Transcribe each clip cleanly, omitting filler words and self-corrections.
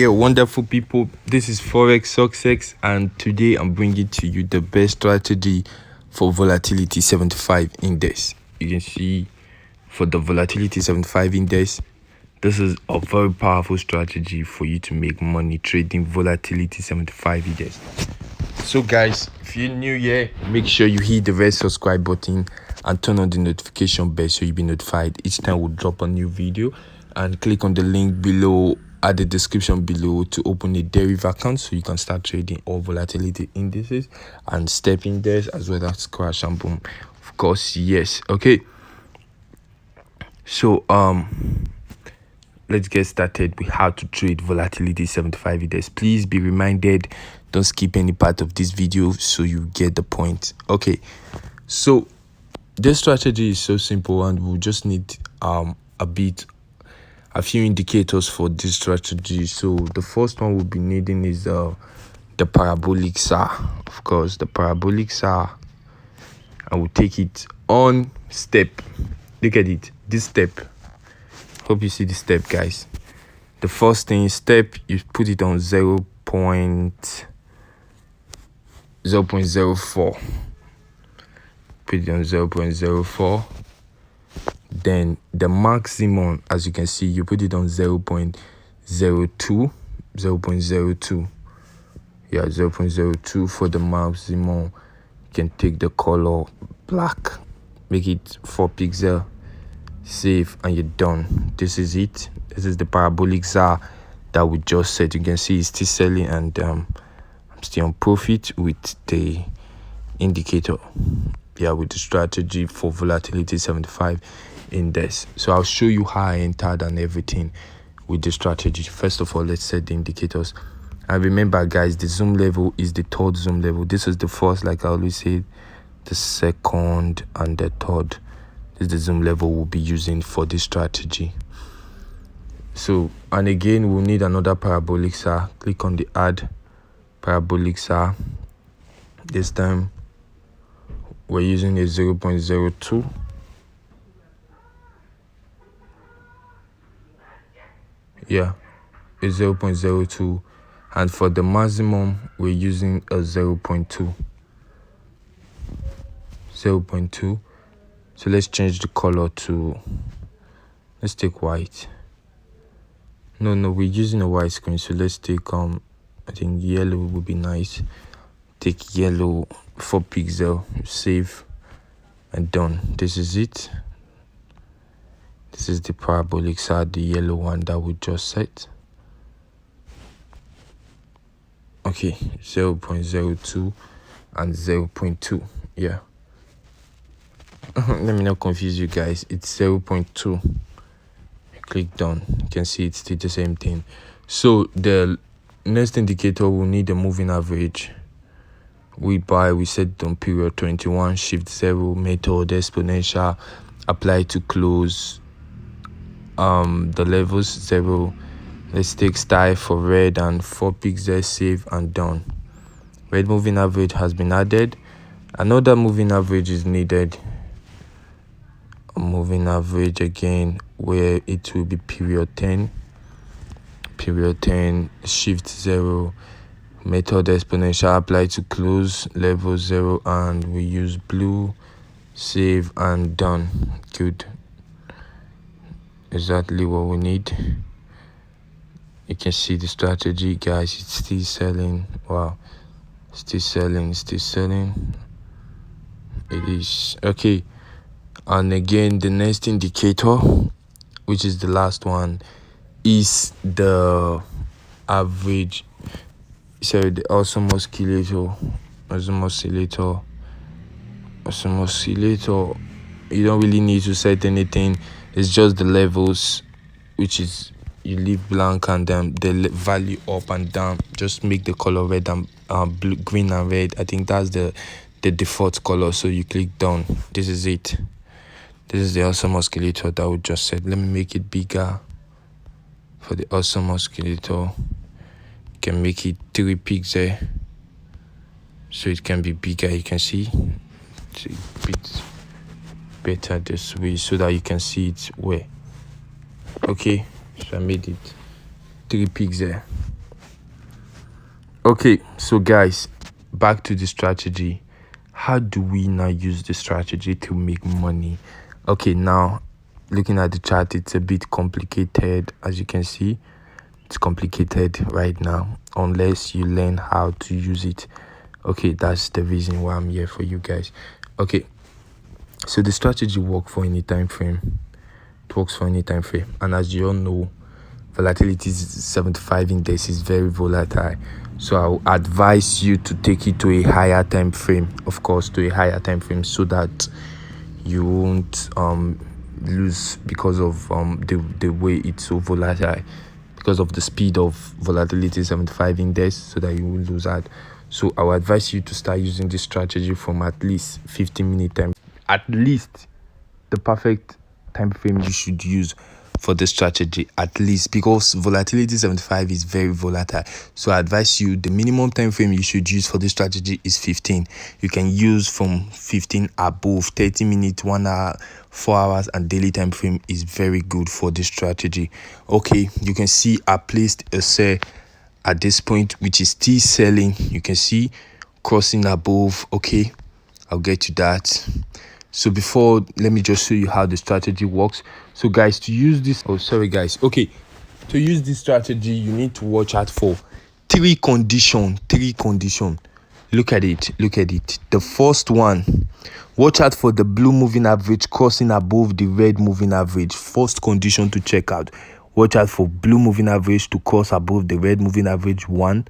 Yeah, wonderful people, this is Forex Success, and today I'm bringing to you the best strategy for Volatility 75 index. You can see for the Volatility 75 index, this is a very powerful strategy for you to make money trading Volatility 75 index. So guys, if you're new here, make sure you hit the red subscribe button and turn on the notification bell so you'll be notified each time we drop a new video, and click on the link below at the description below to open a derivative account so you can start trading all volatility indices and step index as well as crash and boom. Of course, yes. Okay, so let's get started with how to trade volatility 75 index. Please be reminded, don't skip any part of this video so you get the point. Okay, so this strategy is so simple, and we'll just need a few indicators for this strategy. So the first one we'll be needing is the parabolic SAR. Of course, the parabolic SAR, I will take it on step. Look at it, this step. Hope you see the step, guys. The first thing is step, you put it on 0.04. Put it on 0.04. Then the maximum, as you can see, you put it on 0.02. Yeah, 0.02 for the maximum. You can take the color black, make it 4 pixels, save, and you're done. This is it. This is the parabolic SAR that we just set. You can see it's still selling, and I'm still on profit with the indicator. Yeah, with the strategy for volatility 75 index. So I'll show you how I entered and everything with the strategy. First of all, let's set the indicators. And remember, guys, the zoom level is the third zoom level. This is the first, like I always say, the second and the third. This is the zoom level we'll be using for this strategy. So, and again, we'll need another parabolic SAR. Click on the add parabolic SAR. This time we're using a 0.02. Yeah, a 0.02, and for the maximum we're using a 0.2. So let's change the color to, let's take white. No, we're using a white screen, so let's take I think yellow would be nice. Take yellow, 4 pixels, save, and done. This is it. This is the parabolic SAR, the yellow one that we just set. Okay, 0.02 and 0.2. Yeah. Let me not confuse you guys. It's 0.2. Click done. You can see it's still the same thing. So the next indicator will need a moving average. We set it on period 21, shift 0, method exponential, apply to close the levels 0. Let's take style for red and 4 pixels, save, and done. Red moving average has been added. Another moving average is needed. A moving average again, where it will be period 10, shift 0, method exponential, apply to close, level 0, and we use blue, save, and done. Good. Exactly what we need. You can see the strategy, guys. It's still selling. Wow, still selling. It is okay. And again, the next indicator, which is the last one, is the average. Sorry, the awesome oscillator. You don't really need to set anything. It's just the levels, which is you leave blank, and then the value up and down. Just make the color red and blue, green and red. I think that's the default color. So you click done. This is it. This is the awesome oscillator that we just said. Let me make it bigger. For the awesome oscillator, you can make it 3 pixels so it can be bigger. You can see it's a bit better this way so that you can see it where. Okay, so I made it 3 pixels. Okay, so guys, back to the strategy. How do we now use the strategy to make money? Okay, now looking at the chart, it's a bit complicated. As you can see, it's complicated right now unless you learn how to use it. Okay, that's the reason why I'm here for you guys. Okay, so the strategy works for any time frame. It works for any time frame, and as you all know, volatility 75 index is very volatile, so I will advise you to take it to a higher time frame, of course, to a higher time frame, so that you won't lose because of the way it's so volatile, because of the speed of volatility 75 index, so that you won't lose that. So I will advise you to start using this strategy from at least 15-minute time, at least the perfect time frame you should use for this strategy, at least, because volatility 75 is very volatile. So I advise you, the minimum time frame you should use for this strategy is 15. You can use from 15 above. 30 minutes, 1 hour, 4 hours, and daily time frame is very good for this strategy. Okay, you can see I placed a sell at this point, which is still selling. You can see crossing above. Okay, I'll get to that. So before, let me just show you how the strategy works. So guys, to use this, okay, to use this strategy, you need to watch out for three condition. Look at it. The first one, watch out for the blue moving average crossing above the red moving average. First condition to check out. Watch out for blue moving average to cross above the red moving average. 1.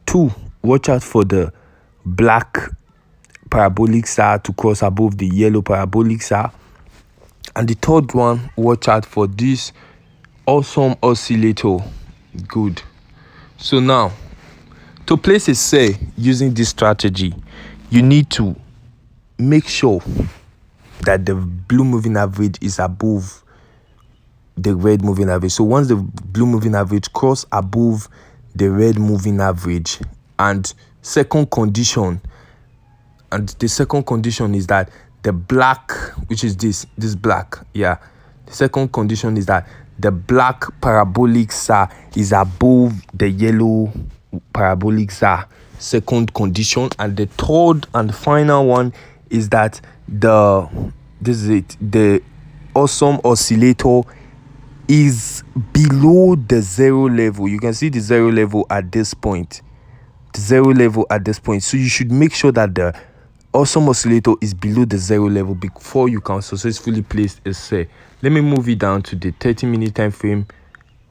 2, watch out for the black parabolic SAR to cross above the yellow parabolic SAR. And the third one, watch out for this awesome oscillator. Good. So now, to place a sell using this strategy, you need to make sure that the blue moving average is above the red moving average. So once the blue moving average cross above the red moving average, and the second condition is that the black, which is this black, the second condition is that the black parabolic SAR is above the yellow parabolic SAR. Second condition. And the third and final one is that the awesome oscillator is below the zero level. You can see the zero level at this point. So you should make sure that the awesome oscillator is below the zero level before you can successfully place a sell. Let me move it down to the 30-minute time frame,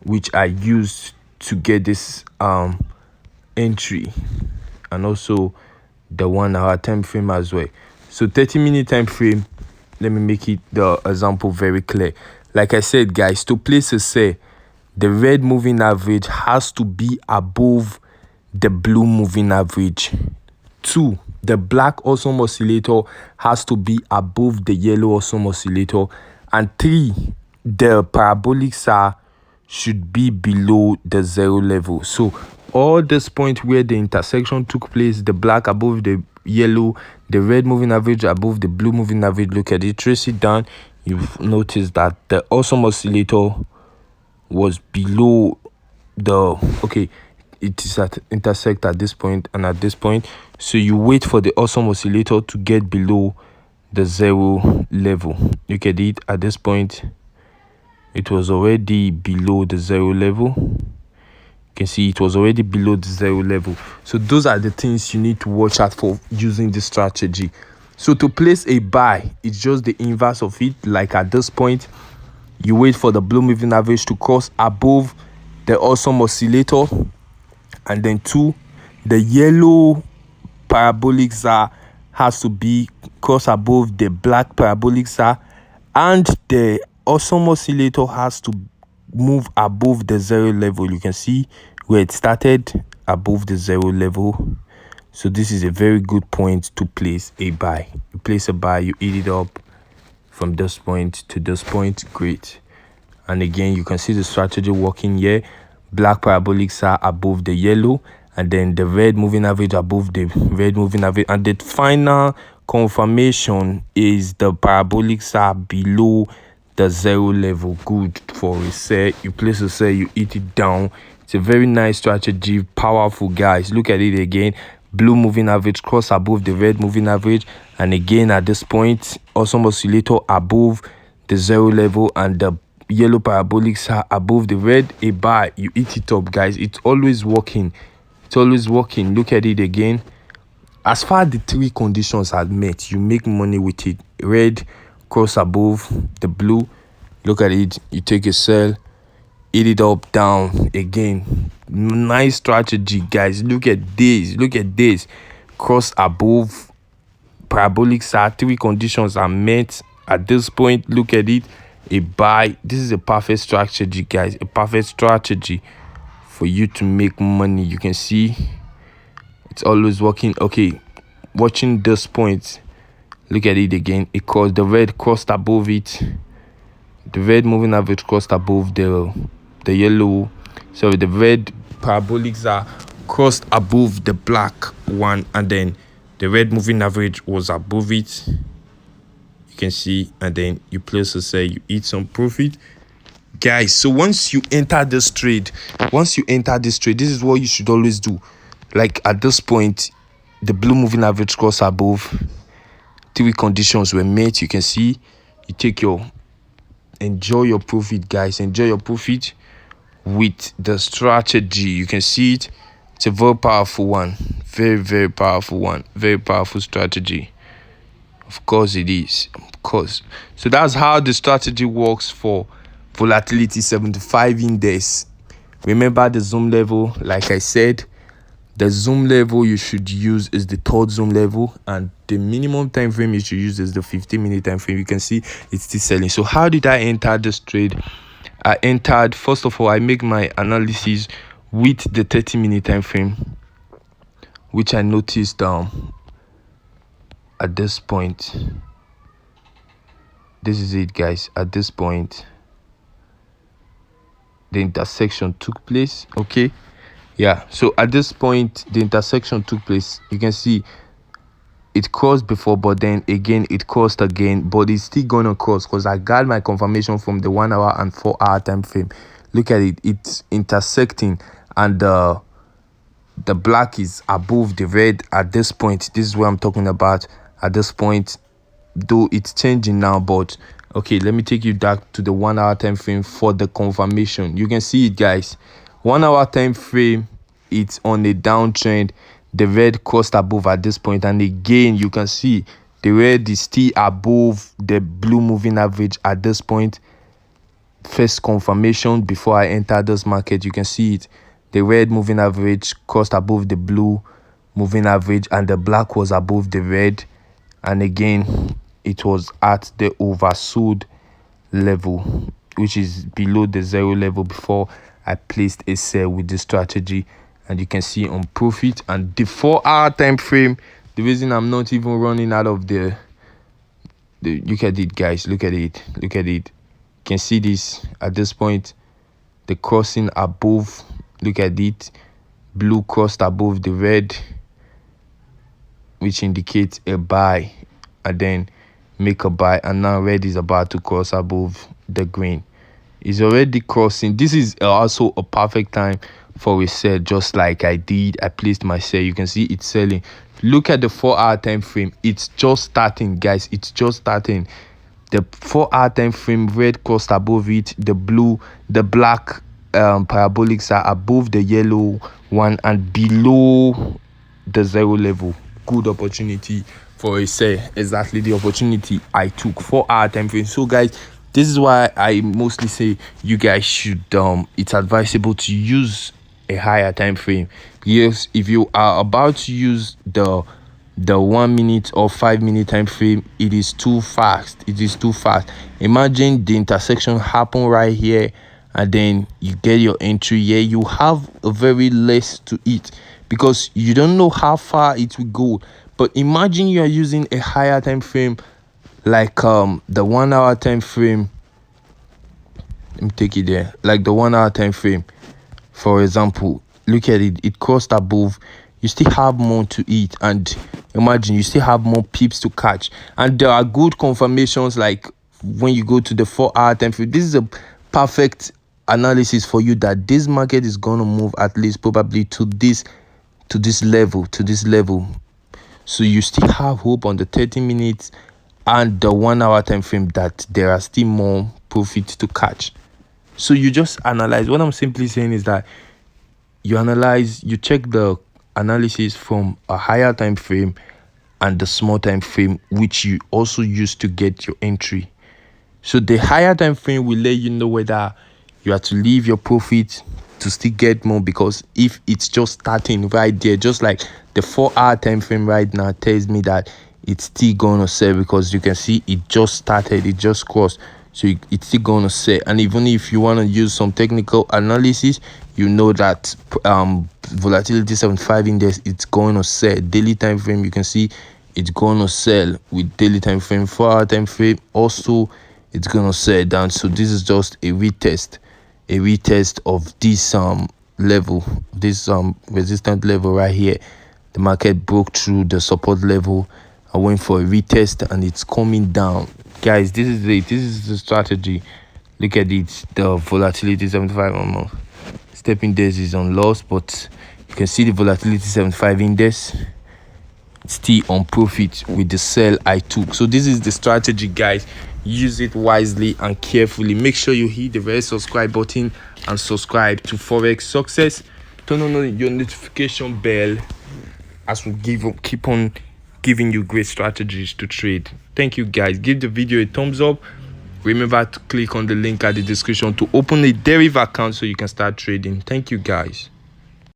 which I used to get this entry, and also the 1 hour time frame as well. So 30-minute time frame, let me make it the example very clear. Like I said, guys, to place a sell, the red moving average has to be above the blue moving average. 2, the black awesome oscillator has to be above the yellow awesome oscillator. And 3, the parabolic SAR should be below the zero level. So all this point where the intersection took place, the black above the yellow, the red moving average above the blue moving average, look at it, trace it down, you've noticed that the awesome oscillator was below it is at intersect at this point and at this point. So you wait for the awesome oscillator to get below the zero level. Look at it, at this point it was already below the zero level. You can see it was already below the zero level. So those are the things you need to watch out for using this strategy. So to place a buy, it's just the inverse of it. Like at this point, you wait for the blue moving average to cross above the awesome oscillator, and then 2, the yellow parabolic SAR has to be cross above the black parabolic SAR, and the awesome oscillator has to move above the zero level. You can see where it started, above the zero level. So this is a very good point to place a buy. You place a buy, you eat it up from this point to this point. Great. And again, you can see the strategy working here. Black parabolic SAR above the yellow, and then the red moving average above the red moving average, and the final confirmation is the parabolic SAR below the zero level. Good for a sell. You place a sell, you eat it down, It's a very nice strategy, powerful, guys. Look at it again. Blue moving average cross above the red moving average, and again at this point awesome oscillator above the zero level, and the yellow parabolics are above the red. A buy, you eat it up, guys. It's always working. It's always working. Look at it again. As far as the three conditions are met, you make money with it. Red cross above the blue, look at it, you take a sell, eat it up, down again. Nice strategy, guys. Look at this, cross above parabolics are three conditions are met at this point. Look at it, a buy. This is a perfect strategy, guys, a perfect strategy for you to make money. You can see it's always working. Okay, watching this point, look at it again. It crossed the red, crossed above it, the red moving average crossed above the yellow. So the red parabolics are crossed above the black one, and then the red moving average was above it. You can see, and then you place a sell, you eat some profit, guys. So once you enter this trade, this is what you should always do. Like at this point, the blue moving average cross above, three conditions were met. You can see, you take enjoy your profit, guys. Enjoy your profit with the strategy. You can see it. It's a very powerful one, very powerful one, very powerful strategy. Of course it is, of course. So that's how the strategy works for volatility 75 index. Remember the zoom level, like I said, the zoom level you should use is the third zoom level, and the minimum time frame you should use is the 15-minute time frame. You can see it's still selling. So how did I enter this trade? I entered, first of all, I make my analysis with the 30-minute time frame, which I noticed at this point. This is it, guys. At this point, the intersection took place. Okay, yeah, so at this point the intersection took place. You can see it crossed before, but then again it crossed again, but it's still gonna cross because I got my confirmation from the 1 hour and 4 hour time frame. Look at it, it's intersecting, and the black is above the red at this point. This is what I'm talking about at this point, though it's changing now. But okay, let me take you back to the 1 hour time frame for the confirmation. You can see it, guys. 1 hour time frame, it's on a downtrend. The red crossed above at this point, and again you can see the red is still above the blue moving average at this point. First confirmation before I enter this market. You can see it, the red moving average crossed above the blue moving average, and the black was above the red, and again it was at the oversold level, which is below the zero level before I placed a sell with this strategy. And you can see on profit. And the 4 hour time frame, the reason I'm not even running out of the look at it, guys, look at it. You can see this at this point, the crossing above. Look at it, blue crossed above the red, which indicates a buy, and then make a buy, and now red is about to cross above the green. It's already crossing. This is also a perfect time for a sell, just like I did. I placed my sell. You can see it's selling. Look at the 4 hour time frame. It's just starting, guys. It's just starting. The 4 hour time frame, red crossed above it, the black parabolics are above the yellow one and below the zero level. Good opportunity for a sell. Exactly the opportunity I took. 4 hour time frame. So guys, this is why I mostly say you guys should it's advisable to use a higher time frame. Yes, if you are about to use the 1 minute or 5 minute time frame, it is too fast. Imagine the intersection happen right here, and then you get your entry here. You have a very less to eat because you don't know how far it will go. But imagine you are using a higher time frame, like the 1 hour time frame. Let me take it there, like the 1 hour time frame. For example, look at it, it crossed above. You still have more to eat, and imagine you still have more pips to catch. And there are good confirmations, like when you go to the 4 hour time frame. This is a perfect analysis for you that this market is going to move at least probably to this level. So you still have hope on the 30 minutes and the 1 hour time frame that there are still more profits to catch. So you just analyze. What I'm simply saying is that you analyze, you check the analysis from a higher time frame and the small time frame, which you also use to get your entry. So the higher time frame will let you know whether you have to leave your profit to still get more, because if it's just starting right there, just like the 4 hour time frame right now tells me that it's still gonna sell, because you can see it just started, it just crossed, so it's still gonna sell. And even if you want to use some technical analysis, you know that volatility 75 index, it's going to sell. Daily time frame, you can see it's going to sell with daily time frame. 4 hour time frame also, it's going to sell down. So this is just a retest of this level, this resistant level right here. The market broke through the support level. I went for a retest and it's coming down. Guys, this is the strategy. Look at it, the volatility 75 almost. Stepping days is on loss, but you can see the volatility 75 index still on profit with the sell I took. So this is the strategy, guys. Use it wisely and carefully. Make sure you hit the red subscribe button and subscribe to Forex Success. Turn on your notification bell as we keep on giving you great strategies to trade. Thank you, guys. Give the video a thumbs up. Remember to click on the link at the description to open a derivative account so you can start trading. Thank you, guys.